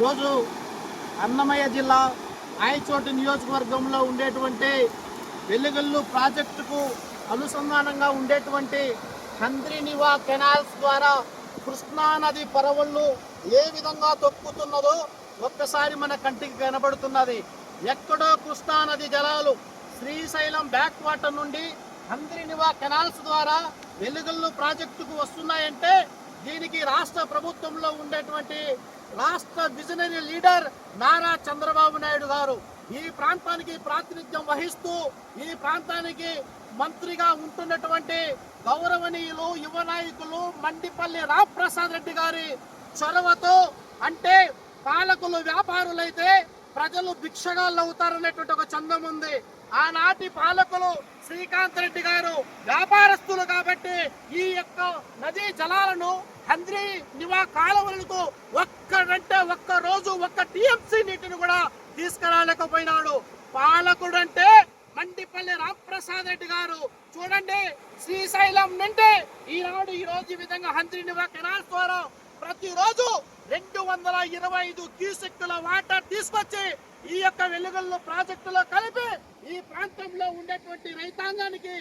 ఈరోజు అన్నమయ్య జిల్లా రాయచోటి నియోజకవర్గంలో ఉండేటువంటి వెల్లిగల్లు ప్రాజెక్టుకు అనుసంధానంగా ఉండేటువంటి హంద్రీనివా కెనాల్స్ ద్వారా కృష్ణా నది పరవళ్ళు ఏ విధంగా తొక్కుతున్నదో ఒక్కసారి మన కంటికి కనబడుతున్నది. ఎక్కడో కృష్ణా నది జలాలు శ్రీశైలం బ్యాక్ వాటర్ నుండి హంద్రీనివా కెనాల్స్ ద్వారా వెల్లిగల్లు ప్రాజెక్టుకు వస్తున్నాయంటే దీనికి రాష్ట్ర ప్రభుత్వంలో ఉండేటువంటి రాష్ట్ర విజనరీ లీడర్ నారా చంద్రబాబు నాయుడు గారు ఈ ప్రాంతానికి ప్రాతినిధ్యం వహిస్తూ ఈ ప్రాంతానికి మంత్రిగా ఉంటున్నటువంటి గౌరవనీయులు యువ నాయకులు మండిపల్లి రాంప్రసాద్ రెడ్డి గారి చొరవతో, అంటే పాలకులు వ్యాపారులైతే ప్రజలు భిక్షగాళ్ళు అవుతారనేటువంటి ఒక చందం ఉంది. ఆనాటి పాలకులు శ్రీకాంత్ రెడ్డి గారు వ్యాపారస్తులు కాబట్టి ఈ యొక్క నదీ జలాలను హంద్రీనివా కాలువలకు ఒక్క రోజు ఒక్క టీఎంసీ నీటిని కూడా తీసుకురాలేకపోయినాడు. పాలకుడు అంటే మండిపల్లి రాంప్రసాద్ రెడ్డి గారు. చూడండి, శ్రీశైలం నుండి ఈ రోజు ఈ విధంగా హంద్రీనివా కెనాల్స్ ద్వారా ప్రతిరోజు 225 క్యూసెక్కుల వాటర్ తీసుకొచ్చి ఈ యొక్క వెలుగుల్లో ప్రాజెక్టులో కలిపి ఈ ప్రాంతంలో ఉండేటువంటి రైతాంగానికి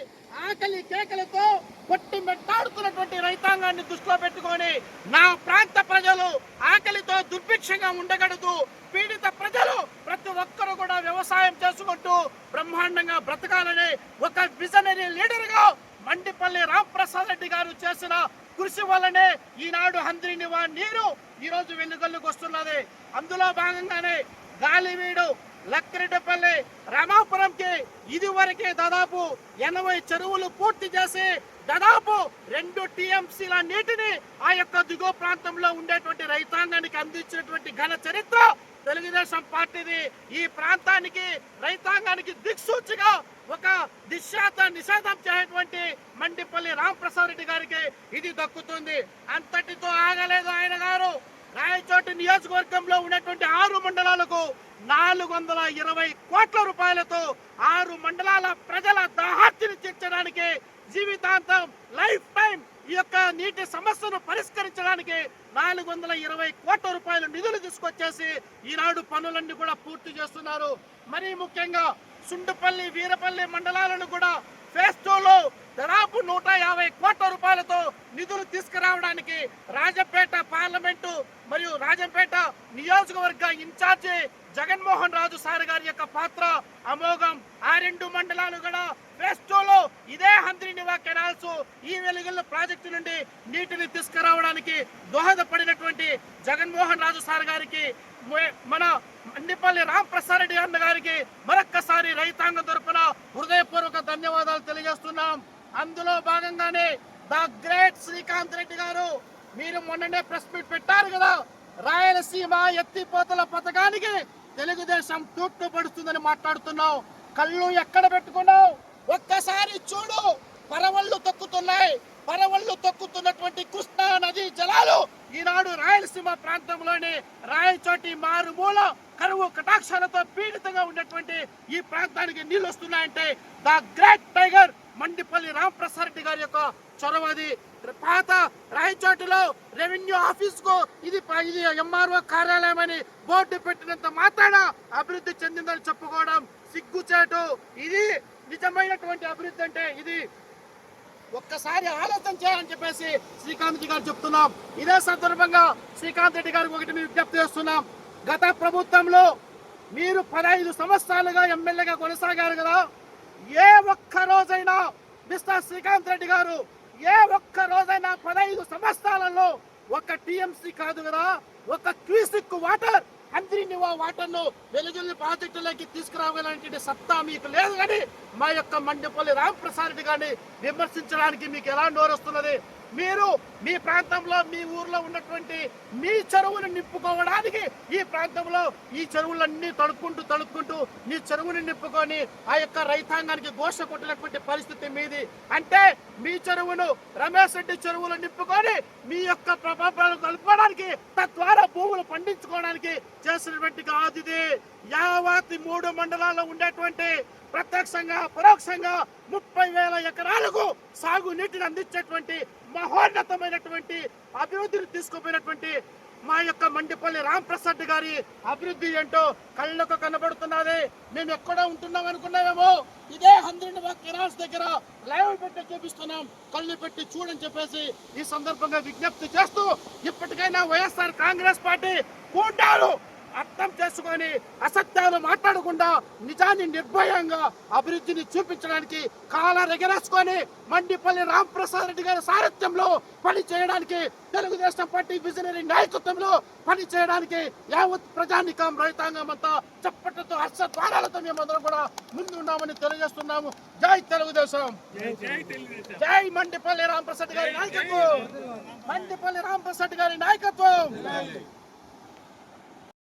ఆకలి కేకలతో కొట్టి మెట్టాడుతున్నటువంటి రైతాంగాన్ని దృష్టిలో పెట్టుకొని నా ప్రాంత ప్రజలు ఆకలితో దుర్భిక్షంగా ఉండగలదు, పీడిత ప్రజలు ప్రతి ఒక్కరు కూడా వ్యవసాయం చేసుకుంటూ బ్రహ్మాండంగా బ్రతకాలని ఒక విజనరీ లీడర్ గా మండిపల్లి రాంప్రసాద్ రెడ్డి గారు చేసిన కృషి వల్లనే ఈనాడు హంద్రీనివా నీరు ఈ రోజు వెలుగుల్లోకి వస్తున్నది. అందులో భాగంగానే గాలివీడు, లక్కిరెడ్డిపల్లి, రామాపురంకి ఇదివరకే దాదాపు 80 చెరువులు పూర్తి చేసి దాదాపు 2 టీఎంసీల నీటిని ఆ యొక్క దిగువ ప్రాంతంలో ఉండేటువంటి రైతాంగానికి అందించినటువంటి ఘన చరిత్ర తెలుగుదేశం పార్టీది. ఈ ప్రాంతానికి రైతాంగానికి దిక్సూచిగా ఒక నిషేధం చేయటువంటి మండిపల్లి రాంప్రసాద్ రెడ్డి గారికి ఇది దక్కుతుంది. అంతటితో ఆగలేదు ఆయన గారు. రాయచోటి నియోజకవర్గంలో ఉన్నటువంటి 6 మండలాలకు 420 కోట్ల రూపాయలతో 6 మండలాల ప్రజల దాహార్తిని తీర్చడానికి, జీవితాంతం లైఫ్ టైం ఈ యొక్క నీటి సమస్యను పరిష్కరించడానికి 420 కోట్ల రూపాయల నిధులు తీసుకొచ్చేసి ఈనాడు పనులన్నీ కూడా పూర్తి చేస్తున్నారు. మరీ ముఖ్యంగా సుండుపల్లి, వీరపల్లి మండలాలను కూడా ఫేజ్ 2లో దాదాపు 150 కోట్ల రూపాయలతో నిధులు తీసుకురావడానికి రాజంపేట పార్లమెంటు మరియు రాజంపేట నియోజకవర్గ ఇన్ఛార్జి జగన్మోహన్ రాజు సార్ గారి యొక్క పాత్ర అమోఘం. ఆ 2 మండలాలు కూడా ఫేజ్ 2లో ఇదే హంద్రీనివా కెనాల్స్ ఈ వెలుగుల ప్రాజెక్టు నుండి నీటిని తీసుకురావడానికి దోహదపడినటువంటి జగన్మోహన్ రాజు సార్ గారికి, మన మండిపల్లి రాంప్రసాద్ రెడ్డి అన్న గారికి మరొక్కసారి రైతాంగం తరపున హృదయపూర్వక ధన్యవాదాలు తెలియజేస్తున్నాం. అందులో భాగంగానే ద గ్రేట్ శ్రీకాంత్ రెడ్డి గారు, మీరు మొన్ననే ప్రెస్ మీట్ పెట్టారు కదా, రాయలసీమ ఎత్తిపోతల పథకానికి తెలుగుదేశం తూట్లు పడుతుందని మాట్లాడుతున్నావు. కళ్ళు ఎక్కడ పెట్టుకున్నావు? ఒక్కసారి చూడు, పరవళ్ళు తొక్కుతున్నాయి. పరవళ్ళు తొక్కుతున్నటువంటి కృష్ణా నది జలాలు ఈనాడు రాయలసీమ ప్రాంతంలోని రాయచోటి మారుమూల కరువు కటాక్షాలతో పీడితంగా ఉన్నటువంటి ఈ ప్రాంతానికి నీళ్లు వస్తున్నాయంటే the great tiger Mandipalli Ramprasad Reddy గారి యొక్క చొరవది. పాత రాయచోటిలో రెవెన్యూ ఆఫీస్ కు ఇది ఎంఆర్ఓ కార్యాలయం అని బోర్డు పెట్టినంత మాత్రాన అభివృద్ధి చెందిందని చెప్పుకోవడం సిగ్గుచేటు. ఇది నిజమైనటువంటి అభివృద్ధి అంటే ఇది ఒక్కసారి ఆలోచన చేయాలని చెప్పేసి శ్రీకాంత్ గారు చెప్తున్నాం. ఇదే సందర్భంగా శ్రీకాంత్ రెడ్డి గారికి ఒకటి విజ్ఞప్తి చేస్తున్నాం. గత ప్రభుత్వంలో మీరు 15 సంవత్సరాలుగా ఎమ్మెల్యేగా కొనసాగారు కదా, ఏ ఒక్క రోజైనా మిస్టర్ శ్రీకాంత్ రెడ్డి గారు ఏ ఒక్క రోజైనా 15 సంవత్సరాలలో ఒక టీఎంసీ కాదు కదా, ఒక క్యూసిక్ వాటర్ హంద్రీనివా వాటర్ను వెలుగుల్లి ప్రాజెక్టులోకి తీసుకురావాలనే సత్తా మీకు లేదు. కానీ మా యొక్క మండిపల్లి రాంప్రసాద్ రెడ్డి గారిని విమర్శించడానికి మీకు ఎలా నోరొస్తున్నది? మీరు మీ ప్రాంతంలో మీ ఊర్లో ఉన్నటువంటి మీ చెరువును నింపుకోవడానికి ఈ ప్రాంతంలో ఈ చెరువులన్నీ తడుక్కుంటూ మీ చెరువుని నింపుకొని ఆ యొక్క రైతాంగానికి ఘోష కొట్టినటువంటి పరిస్థితి మీది. అంటే మీ చెరువును రమేష్ రెడ్డి చెరువులు నింపుకొని మీ యొక్క ప్రభావాలు కలుపుకోవడానికి, తద్వారా భూములు పండించుకోవడానికి చేసినటువంటి కాదు ఇది. యావత్ 3 మండలాల్లో ఉండేటువంటి ప్రత్యక్షంగా పరోక్షంగా 30,000 ఎకరాలకు సాగు నీటిని అందించేటువంటి మహోన్నతమైనటువంటి అభివృద్ధిని తీసుకుపోయినటువంటి మా యొక్క మండిపల్లి రాంప్రసాద్ గారి అభివృద్ధి ఏంటో కళ్ళకు కనబడుతున్నది. మేము ఎక్కడో ఉంటున్నాం అనుకున్నామేమో, ఇదే హంద్రీనివా కెనాల్స్ దగ్గర లైవ్ పెట్టి చూపిస్తున్నాం, కళ్ళు పెట్టి చూడని చెప్పేసి ఈ సందర్భంగా విజ్ఞప్తి చేస్తూ, ఇప్పటికైనా వైఎస్ఆర్ కాంగ్రెస్ పార్టీ కూటాలు అర్థం చేసుకొని అసత్యాలు మాట్లాడకుండా నిజాన్ని నిర్భయంగా అభివృద్ధిని చూపించడానికి కాలర్ ఎగరేసుకొని మండిపల్లి రాంప్రసాద్ రెడ్డి గారి సారథ్యంలో పని చేయడానికి, తెలుగుదేశం పార్టీ విజనరీ నాయకత్వంలో పని చేయడానికి యావత్ ప్రజానికం రైతాంగం అంతా చప్పట్లతో హర్షద్వారాలతో మేమందరం కూడా ముందు ఉన్నామని తెలియజేస్తున్నాము. జై తెలుగుదేశం, జై మండిపల్లి రాంప్రసాద్ గారి నాయకత్వం, మండిపల్లి రాంప్రసాద్ గారి నాయకత్వం.